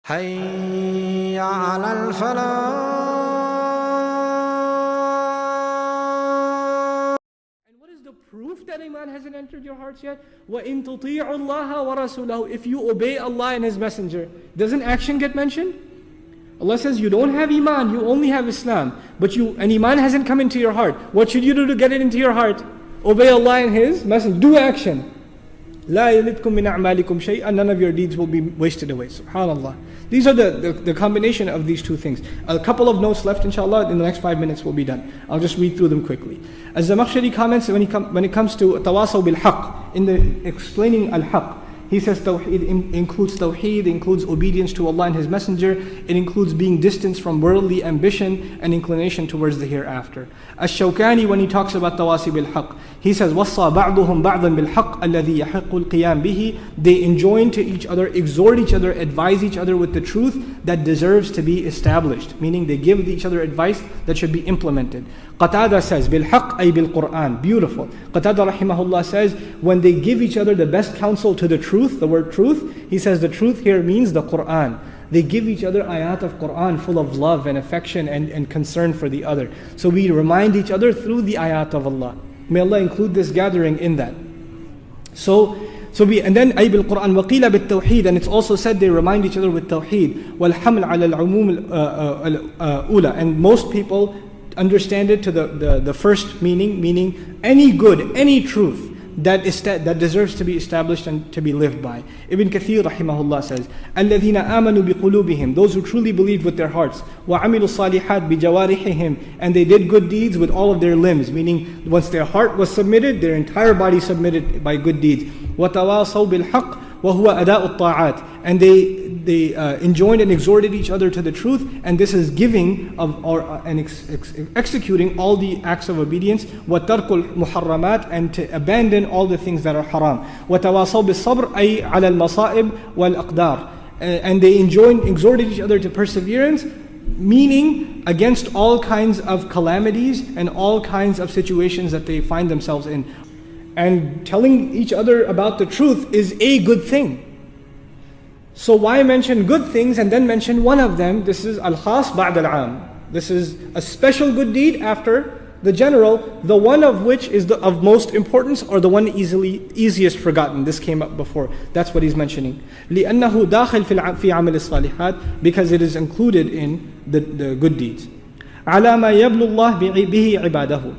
حي على الفلاح. And what is the proof that Iman hasn't entered your hearts yet? وَإِن تُطِيعُوا اللَّهَ وَرَسُولَهُ. If you obey Allah and His Messenger. Doesn't action get mentioned? Allah says you don't have Iman, you only have Islam. And Iman hasn't come into your heart. What should you do to get it into your heart? Obey Allah and His Messenger. Do action. لا يلدكم من أعمالكم شيئا. None of your deeds will be wasted away. SubhanAllah. These are the combination of these two things. A couple of notes left, inshallah. In the next 5 minutes we'll be done. I'll just read through them quickly. As Zamakhshari comments, when it comes to tawasaw bil haqq, in the explaining al-haqq, he says Tawheed includes Tawheed, includes obedience to Allah and His Messenger. It includes being distanced from worldly ambition and inclination towards the hereafter. Ash-Shawkani, when he talks about Tawasi bil Haqq, he says, وَصَّى بَعْضُهُمْ بَعْضًا بِالْحَقِّ الَّذِي يَحِقُّ الْقِيَامِ بِهِ. They enjoin to each other, exhort each other, advise each other with the truth that deserves to be established. Meaning they give each other advice that should be implemented. Qatada says, بِالْحَقِّ أي بِالْقُرْآنِ. Beautiful. Qatada rahimahullah says, when they give each other the best counsel to the truth, the word truth, he says the truth here means the Qur'an. They give each other ayat of Qur'an full of love and affection and concern for the other. So we remind each other through the ayat of Allah. May Allah include this gathering in that. And then أي بالقرآن وقيل بالتوحيد, and it's also said they remind each other with tawheed. والحمل على العموم الأولى, and most people understand it to the first meaning any good, any truth that deserves to be established and to be lived by. Ibn Kathir rahimahullah says, الَّذِينَ آمَنُوا بِقُلُوبِهِمْ, those who truly believed with their hearts, وَعَمِلُوا الصَّالِحَاتِ بِجَوَارِحِهِمْ, and they did good deeds with all of their limbs, meaning once their heart was submitted, their entire body submitted by good deeds. وَتَوَاصَوْا بِالْحَقِّ وَهُوَ أَدَاءُ الطَّاعَاتِ, and they enjoined and exhorted each other to the truth, and this is giving and executing all the acts of obedience. وَتَرْكُ الْمُحَرَّمَاتِ, and to abandon all the things that are haram. وَتَوَاصَوْا بِالصَّبْرِ أي على المصائب والأقدار, and they exhorted each other to perseverance, meaning against all kinds of calamities and all kinds of situations that they find themselves in. And telling each other about the truth is a good thing. So why mention good things and then mention one of them? This is al-khas ba'd al-'am. This is a special good deed after the general, the one of which is of most importance, or the one easiest forgotten. This came up before. That's what he's mentioning. لِأَنَّهُ دَاخِلْ فِي عَمَلِ الصَّالِحَاتِ, because it is included in the good deeds. عَلَى مَا يَبْلُ اللَّهِ بِهِ عِبَادَهُ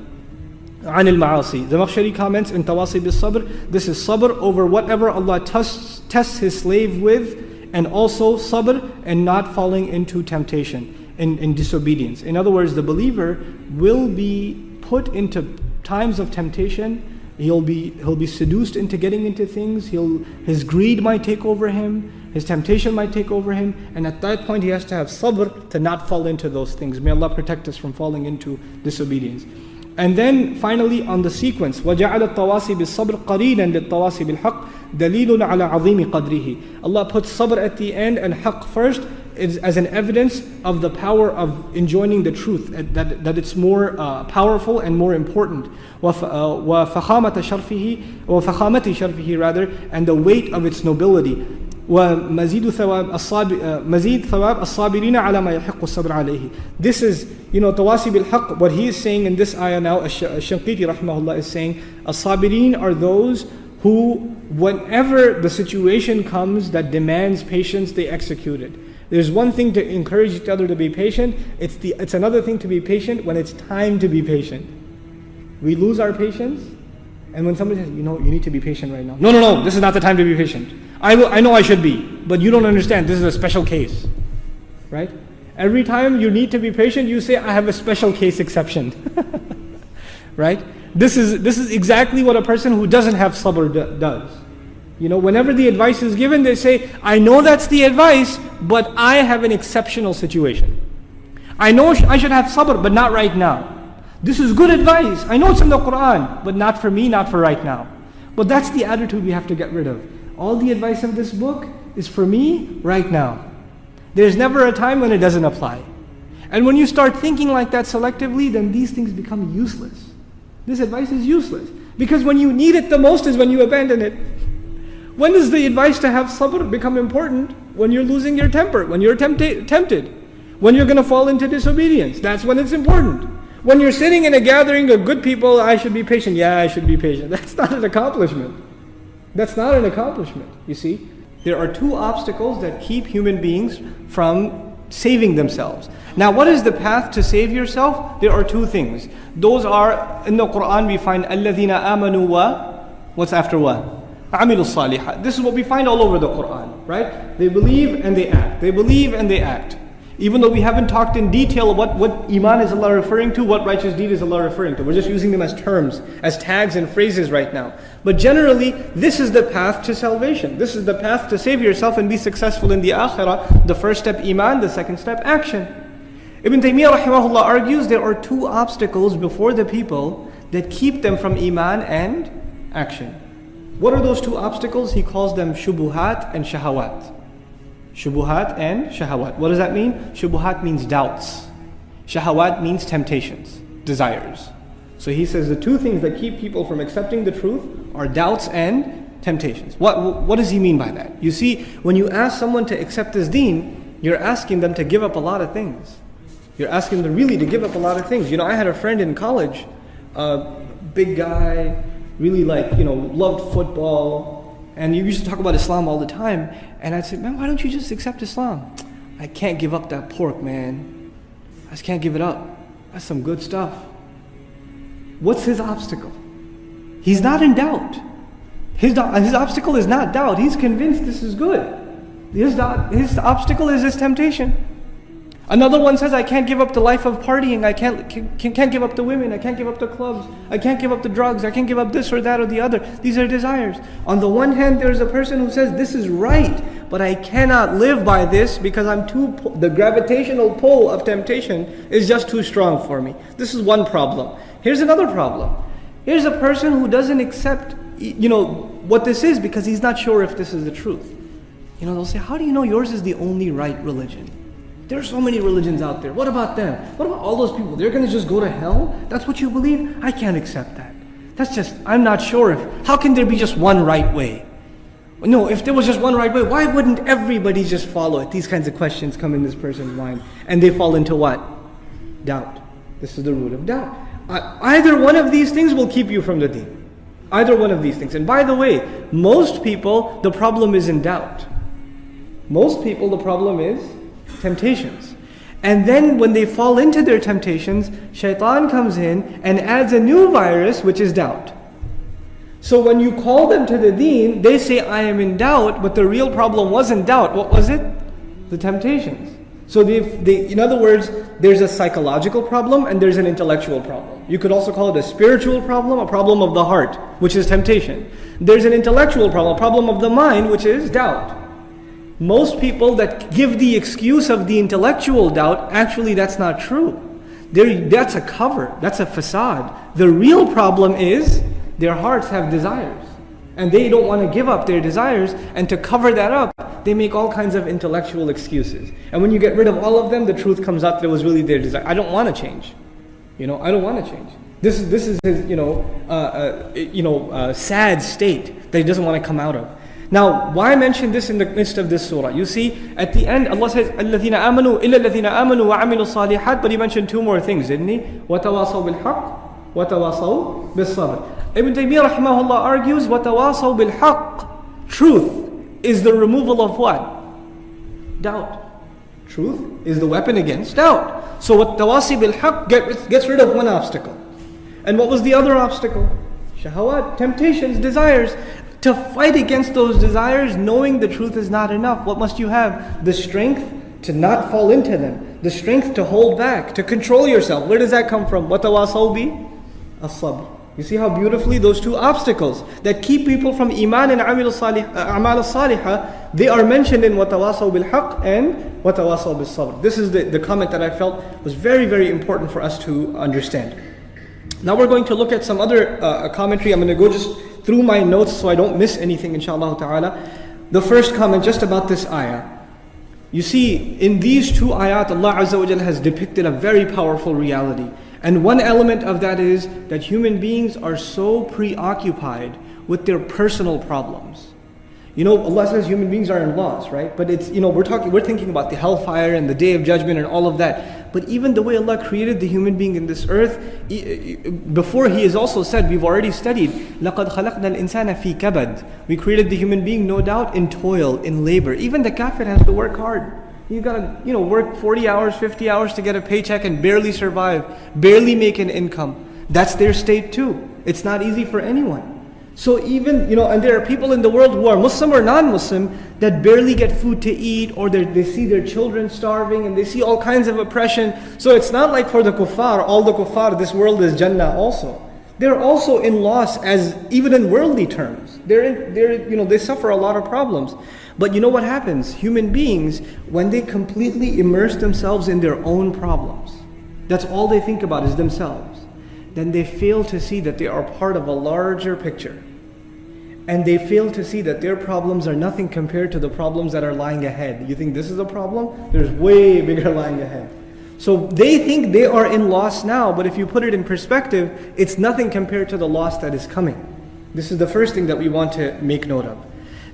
عن المعاصي. Zamakhshari comments in Tawasi bil Sabr, this is sabr over whatever Allah tests His slave with, and also sabr and not falling into temptation, in disobedience. In other words, the believer will be put into times of temptation. He'll be seduced into getting into things. His greed might take over him. His temptation might take over him. And at that point he has to have sabr to not fall into those things. May Allah protect us from falling into disobedience. And then finally on the sequence, وَجَعَلَ التَّوَاصِي بِالصَّبْرِ قَرِينًا لِلتَّوَاصِي بِالْحَقِّ دَلِيلٌ عَلَى عَظِيمِ قَدْرِهِ. Allah puts sabr at the end and haqq first as an evidence of the power of enjoining the truth, that it's more powerful and more important. وَفَخَامَةِ شَرْفِهِ rather, and the weight of its nobility. وَمَزِيدُ ثَوَابِ الصَّابِرِينَ عَلَى مَا يَحِقُّ الصَّبْرَ عَلَيْهِ. This is, Tawasi bil Haqq, what he is saying in this ayah now, Ash-Shanqiti rahimahullah is saying, as-sabirin are those who, whenever the situation comes that demands patience, they execute it. There's one thing to encourage each other to be patient, it's another thing to be patient when it's time to be patient. We lose our patience, and when somebody says, you need to be patient right now. No, this is not the time to be patient. I know I should be, but you don't understand, this is a special case. Right? Every time you need to be patient, you say, I have a special case exception. Right? This is exactly what a person who doesn't have sabr does. Whenever the advice is given, they say, I know that's the advice, but I have an exceptional situation. I know I should have sabr, but not right now. This is good advice. I know it's in the Qur'an, but not for me, not for right now. But that's the attitude we have to get rid of. All the advice of this book is for me right now. There's never a time when it doesn't apply. And when you start thinking like that selectively, then these things become useless. This advice is useless. Because when you need it the most is when you abandon it. When does the advice to have sabr become important? When you're losing your temper, when you're tempted, when you're going to fall into disobedience. That's when it's important. When you're sitting in a gathering of good people, I should be patient. Yeah, I should be patient. That's not an accomplishment. That's not an accomplishment, you see. There are two obstacles that keep human beings from saving themselves. Now, what is the path to save yourself? There are two things. Those are, in the Quran we find, الَّذِينَ آمَنُوا wa, what's after what? عَمِلُوا الصَّالِحَاتِ. This is what we find all over the Quran, right? They believe and they act. They believe and they act. Even though we haven't talked in detail what iman is Allah referring to, what righteous deed is Allah referring to. We're just using them as terms, as tags and phrases right now. But generally, this is the path to salvation. This is the path to save yourself and be successful in the akhirah. The first step, iman. The second step, action. Ibn Taymiyyah rahimahullah argues there are two obstacles before the people that keep them from iman and action. What are those two obstacles? He calls them shubuhat and shahawat. Shubuhat and shahawat. What does that mean? Shubuhat means doubts. Shahawat means temptations, desires. So he says the two things that keep people from accepting the truth are doubts and temptations. What does he mean by that? You see, when you ask someone to accept this deen, you're asking them to give up a lot of things. You're asking them really to give up a lot of things. You know, I had a friend in college, big guy, really loved football. And you used to talk about Islam all the time. And I'd say, man, why don't you just accept Islam? I can't give up that pork, man. I just can't give it up. That's some good stuff. What's his obstacle? He's not in doubt. His obstacle is not doubt. He's convinced this is good. His obstacle is his temptation. Another one says, I can't give up the life of partying. I can't give up the women. I can't give up the clubs. I can't give up the drugs. I can't give up this or that or the other. These are desires. On the one hand, there's a person who says, this is right, but I cannot live by this because the gravitational pull of temptation is just too strong for me. This is one problem. Here's another problem. Here's a person who doesn't accept, what this is because he's not sure if this is the truth. They'll say, how do you know yours is the only right religion? There are so many religions out there. What about them? What about all those people? They're going to just go to hell? That's what you believe? I can't accept that. I'm not sure how can there be just one right way? No, if there was just one right way, why wouldn't everybody just follow it? These kinds of questions come in this person's mind. And they fall into what? Doubt. This is the root of doubt. Either one of these things will keep you from the deen. Either one of these things. And by the way, most people, the problem is in doubt. Most people, the problem is temptations. And then when they fall into their temptations, shaitan comes in and adds a new virus, which is doubt. So when you call them to the deen, they say, I am in doubt, but the real problem wasn't doubt. What was it? The temptations. So in other words, there's a psychological problem and there's an intellectual problem. You could also call it a spiritual problem, a problem of the heart, which is temptation. There's an intellectual problem, a problem of the mind, which is doubt. Most people that give the excuse of the intellectual doubt, actually that's not true. That's a cover, that's a facade. The real problem is their hearts have desires. And they don't want to give up their desires, and to cover that up, they make all kinds of intellectual excuses. And when you get rid of all of them, the truth comes out that it was really their desire. I don't want to change. I don't want to change. This is his, sad state that he doesn't want to come out of. Now, why mention this in the midst of this surah? You see, at the end, Allah says, الَّذِينَ آمَنُوا إِلَّا الَّذِينَ آمَنُوا وَعَمِلُوا الصَّالِحَاتِ, but He mentioned two more things, didn't He? وَتَوَاصَوْا بِالْحَقِّ وَتَوَاصَوْا بِالصَّبْرِ. Ibn Taymiyyah rahimahullah argues, وَتَوَاصَوْا بِالْحَقِّ. Truth is the removal of what? Doubt. Truth is the weapon against doubt. So what tawasi bil-haq gets rid of one obstacle. And what was the other obstacle? Shahawat, temptations, desires. To fight against those desires, knowing the truth is not enough, what must you have? The strength to not fall into them. The strength to hold back, to control yourself. Where does that come from? وَتَوَاصَوْا بِالصَّبْرِ. You see how beautifully those two obstacles that keep people from iman and a'mal al-salihah, they are mentioned in وَتَوَاصَوْا بِالْحَقِّ and وَتَوَاصَوْا بِالصَّبْرِ. This is the comment that I felt was very, very important for us to understand. Now we're going to look at some other commentary. I'm going to go just through my notes so I don't miss anything, inshallah ta'ala. The first comment just about this ayah. You see, in these two ayat, Allah Azza wa Jalla has depicted a very powerful reality. And one element of that is that human beings are so preoccupied with their personal problems. Allah says human beings are in loss, right? But it's, we're thinking about the hellfire and the day of judgment and all of that. But even the way Allah created the human being in this earth, before He has also said, we've already studied, لَقَدْ خَلَقْنَا الْإِنسَانَ فِي كَبَدٍ. We created the human being, no doubt, in toil, in labor. Even the kafir has to work hard. You gotta, work 40 hours, 50 hours to get a paycheck and barely survive, barely make an income. That's their state too. It's not easy for anyone. So even, and there are people in the world who are Muslim or non-Muslim that barely get food to eat, or they see their children starving, and they see all kinds of oppression. So it's not like for the kuffar, all the kuffar, this world is Jannah also. They're also in loss, as even in worldly terms. They suffer a lot of problems. But you know what happens? Human beings, when they completely immerse themselves in their own problems, that's all they think about is themselves. Then they fail to see that they are part of a larger picture. And they fail to see that their problems are nothing compared to the problems that are lying ahead. You think this is a problem? There's way bigger lying ahead. So they think they are in loss now, but if you put it in perspective, it's nothing compared to the loss that is coming. This is the first thing that we want to make note of.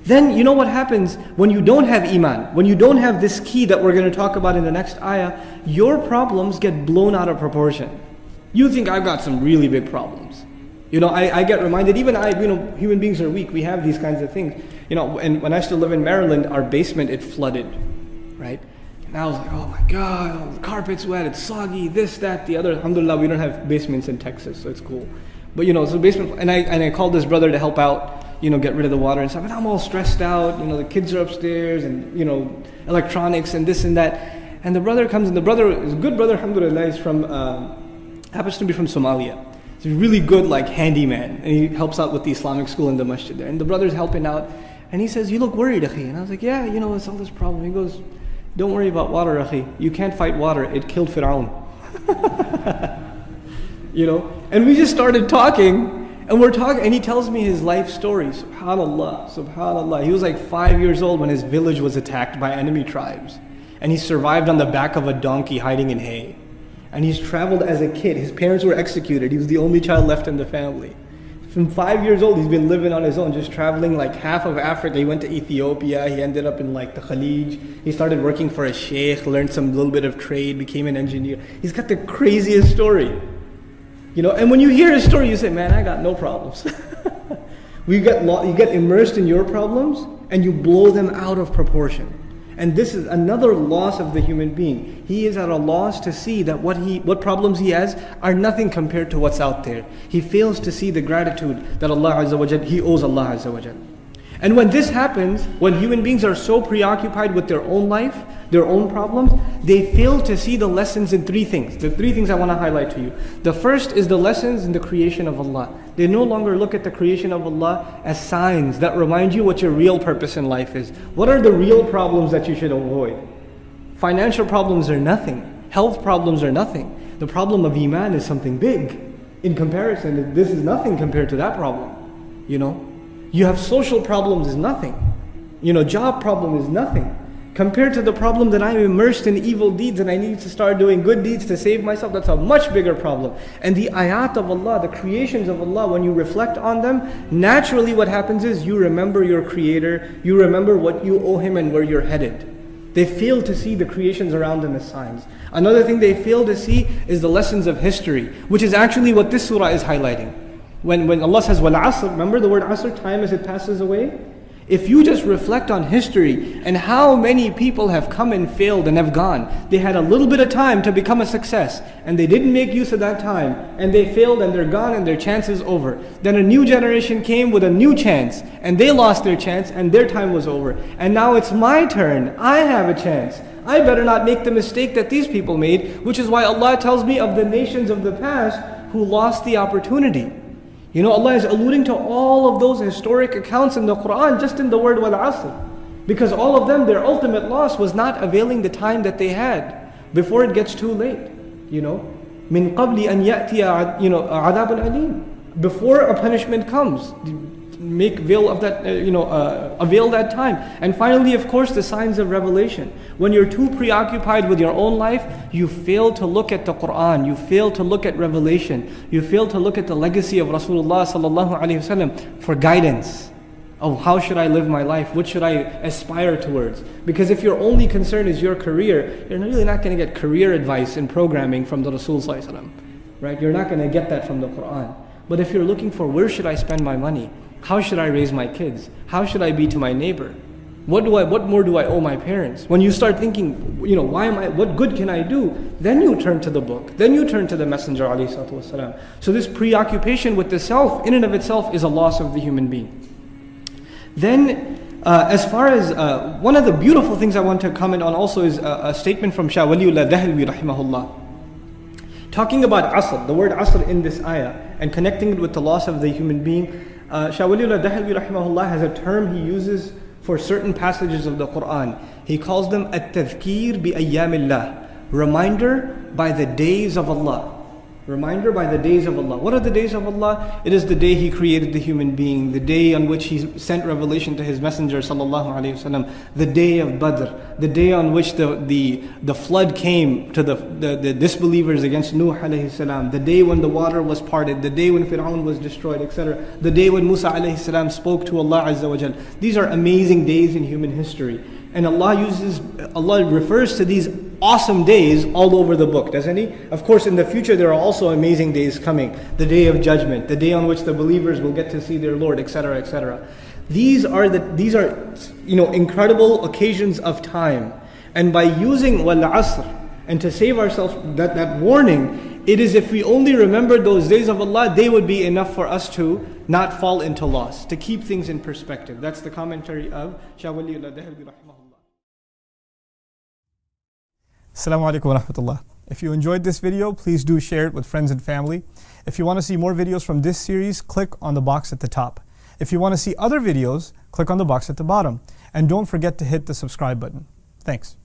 Then you know what happens when you don't have iman, when you don't have this key that we're going to talk about in the next ayah, your problems get blown out of proportion. You think I've got some really big problems. I get reminded, even human beings are weak. We have these kinds of things. And when I still live in Maryland, our basement, it flooded, right? And I was like, oh my God, the carpet's wet, it's soggy, this, that, the other. Alhamdulillah, we don't have basements in Texas, so it's cool. But so basement, and I called this brother to help out, get rid of the water and stuff. And I'm all stressed out, the kids are upstairs and, electronics and this and that. And the brother comes, and the brother is a good brother, alhamdulillah, he's from, happens to be from Somalia. He's a really good handyman, and he helps out with the Islamic school in the masjid there. And the brother's helping out, and he says, you look worried, akhi. And I was like, yeah, it's all this problem. He goes, don't worry about water, akhi. You can't fight water. It killed Fir'aun. And we just started talking, and he tells me his life story. Subhanallah, subhanallah. He was 5 years old when his village was attacked by enemy tribes. And he survived on the back of a donkey hiding in hay. And he's traveled as a kid. His parents were executed. He was the only child left in the family. From 5 years old, he's been living on his own, just traveling half of Africa. He went to Ethiopia. He ended up in the Khalij. He started working for a sheikh, learned some little bit of trade, became an engineer. He's got the craziest story. And when you hear his story, you say, man, I got no problems. You get immersed in your problems, and you blow them out of proportion. And this is another loss of the human being. He is at a loss to see that what problems he has are nothing compared to what's out there. He fails to see the gratitude that Allah Azza wa Jal, he owes Allah Azza wa Jal. And when this happens, when human beings are so preoccupied with their own life, their own problems, they fail to see the lessons in three things. The three things I want to highlight to you. The first is the lessons in the creation of Allah. They no longer look at the creation of Allah as signs that remind you what your real purpose in life is. What are the real problems that you should avoid? Financial problems are nothing. Health problems are nothing. The problem of iman is something big. In comparison, this is nothing compared to that problem. You have social problems is nothing. Job problem is nothing. Compared to the problem that I'm immersed in evil deeds and I need to start doing good deeds to save myself, that's a much bigger problem. And the ayat of Allah, the creations of Allah, when you reflect on them, naturally what happens is you remember your Creator, you remember what you owe Him and where you're headed. They fail to see the creations around them as signs. Another thing they fail to see is the lessons of history, which is actually what this surah is highlighting. When Allah says, wal asr, remember the word asr, time as it passes away? If you just reflect on history and how many people have come and failed and have gone, they had a little bit of time to become a success and they didn't make use of that time and they failed and they're gone and their chance is over. Then a new generation came with a new chance and they lost their chance and their time was over. And now it's my turn. I have a chance. I better not make the mistake that these people made, which is why Allah tells me of the nations of the past who lost the opportunity. Allah is alluding to all of those historic accounts in the Quran, just in the word wal asr. Because all of them, their ultimate loss was not availing the time that they had before it gets too late. Min qabli an ya'tiya adabun alim. Before a punishment comes, make avail of that, avail that time. And finally, of course, the signs of revelation. When you're too preoccupied with your own life, you fail to look at the Quran, you fail to look at revelation, you fail to look at the legacy of Rasulullah sallallahu alaihi wasallam for guidance. of how should I live my life, what should I aspire towards. Because if your only concern is your career, you're really not going to get career advice in programming from the Rasul Sallallahu Alaihi Wasallam, right? You're not going to get that from the Quran. But if you're looking for where should I spend my money, how should I raise my kids, how should I be to my neighbor, what more do I owe my parents? When you start thinking, what good can I do? Then you turn to the book. Then you turn to the Messenger ﷺ. So this preoccupation with the self, in and of itself, is a loss of the human being. Then, as far as one of the beautiful things I want to comment on also is a statement from Shah Waliullah Dahlwi rahimahullah. Talking about asr, the word asr in this ayah, and connecting it with the loss of the human being, Shah Waliullah Dahlwi rahimahullah has a term he uses for certain passages of the Quran. He calls them at-tadhkir bi-ayyamillah, reminder by the days of Allah. Reminder by the days of Allah. What are the days of Allah? It is the day He created the human being, the day on which He sent revelation to His Messenger sallallahu alaihi wasallam, the day of Badr, the day on which the flood came to the disbelievers against Nuh alayhi salam, the day when the water was parted, the day when Fir'aun was destroyed, etc. The day when Musa alayhi salam spoke to Allah azza wa jal. These are amazing days in human history. And Allah refers to these awesome days all over the book, doesn't He? Of course, in the future there are also amazing days coming. The day of judgment, the day on which the believers will get to see their Lord, etc., etc. These are incredible occasions of time. And by using wal asr, and to save ourselves that warning, it is if we only remembered those days of Allah, they would be enough for us to not fall into loss, to keep things in perspective. That's the commentary of Shah Waliullah Dahlwi rahimahullah. Assalamu alaikum wa rahmatullah. If you enjoyed this video, please do share it with friends and family. If you want to see more videos from this series, click on the box at the top. If you want to see other videos, click on the box at the bottom. And don't forget to hit the subscribe button. Thanks.